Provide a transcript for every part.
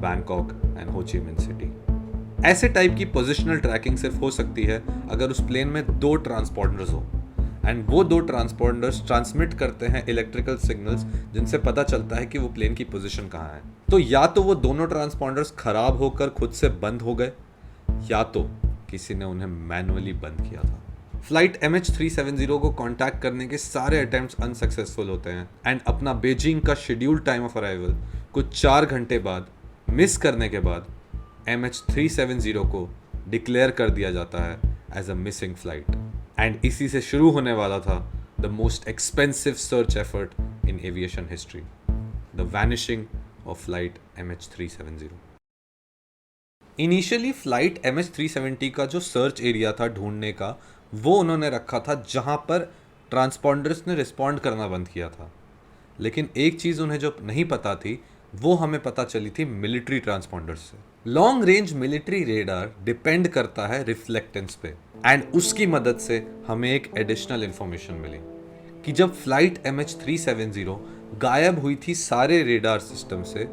Bangkok and हो ची Minh City. ऐसे टाइप की पोजिशनल ट्रैकिंग सिर्फ हो सकती है अगर उस प्लेन में 2 ट्रांसपॉन्डर्स हो, एंड वो 2 ट्रांसपॉन्डर्स ट्रांसमिट करते हैं इलेक्ट्रिकल सिग्नल्स जिनसे पता चलता है कि वो प्लेन की पोजीशन कहाँ है। तो या तो वो दोनों ट्रांसपॉन्डर्स खराब होकर खुद से बंद हो गए, या तो किसी ने उन्हें मैनुअली बंद किया था। फ्लाइट MH370 को कांटेक्ट करने के सारे अटेम्प्ट्स अनसक्सेसफुल होते हैं, एंड अपना बीजिंग का शेड्यूल टाइम ऑफ अराइवल कुछ 4 घंटे बाद मिस करने के बाद MH370 को डिक्लेयर कर दिया जाता है as a missing flight. And इसी से शुरू होने वाला था the most expensive search effort in aviation history, the vanishing of flight MH370। Initially flight MH370 का जो सर्च एरिया था ढूंढने का, वो उन्होंने रखा था जहां पर ट्रांसपॉन्डर्स ने रिस्पॉन्ड करना बंद किया था। लेकिन एक चीज़ उन्हें जो नहीं पता थी वो हमें पता चली थी मिलिट्री ट्रांसपॉन्डर्स से। Long range military radar depend करता है रिफ्लेक्टेंस पे, एंड उसकी मदद से हमें एक एडिशनल इंफॉर्मेशन मिली कि जब फ्लाइट MH370 गायब हुई थी सारे रेडार सिस्टम से,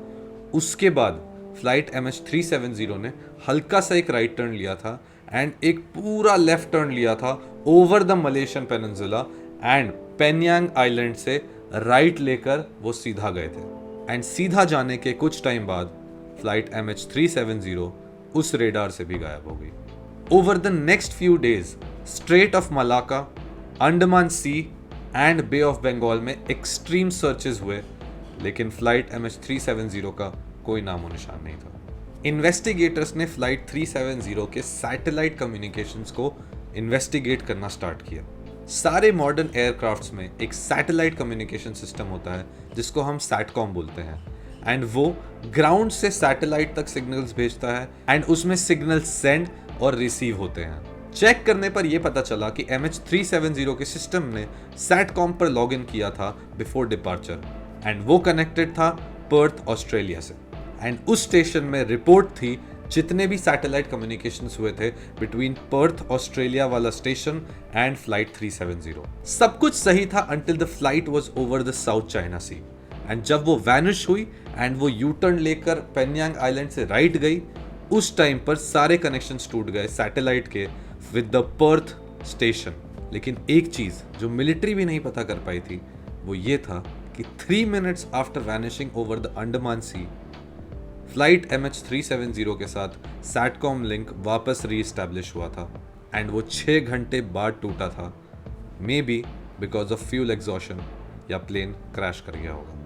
उसके बाद फ्लाइट MH370 ने हल्का सा एक राइट टर्न लिया था एंड एक पूरा लेफ्ट टर्न लिया था over the Malaysian peninsula, and Penang island से राइट लेकर वो सीधा गए थे। एंड सीधा जाने के कुछ टाइम बाद फ्लाइट MH370 उस रेडार से भी गायब हो गई। Over the next few days Strait of Malacca, Andaman Sea and Bay of Bengal में एक्सट्रीम सर्चेस हुए, लेकिन फ्लाइट MH370 का कोई नामो निशान नहीं था। इन्वेस्टिगेटर्स ने फ्लाइट 370 के सैटेलाइट कम्युनिकेशंस को इन्वेस्टिगेट करना स्टार्ट किया। सारे मॉडर्न एयरक्राफ्ट्स में एक सैटेलाइट कम्युनिकेशन सिस्टम होता है जिसको हम सैटकॉम बोलते हैं, एंड वो ग्राउंड से सैटेलाइट तक सिग्नल्स भेजता है, एंड उसमें सिग्नल सेंड और रिसीव होते हैं। चेक करने पर यह पता चला कि MH370 के सिस्टम ने सैटकॉम पर लॉग इन किया था बिफोर डिपार्चर, एंड वो कनेक्टेड था पर्थ ऑस्ट्रेलिया से। एंड उस स्टेशन में रिपोर्ट थी जितने भी सैटेलाइट कम्युनिकेशंस हुए थे बिटवीन पर्थ ऑस्ट्रेलिया वाला स्टेशन एंड फ्लाइट 370। सब कुछ सही था until the flight was over the South China Sea, and जब वो वैनिश हुई एंड वो यू टर्न लेकर पेन्यांग आइलैंड से राइट गई, उस टाइम पर सारे कनेक्शंस टूट गए सैटेलाइट के विद द पर्थ स्टेशन। लेकिन एक चीज जो मिलिट्री भी नहीं पता कर पाई थी वो ये था कि 3 minutes after vanishing over the Andaman Sea, flight MH370 के साथ सैटकॉम लिंक वापस रीएस्टैब्लिश हुआ था, एंड वो 6 घंटे बाद टूटा था, may be because of fuel exhaustion या प्लेन क्रैश कर गया होगा।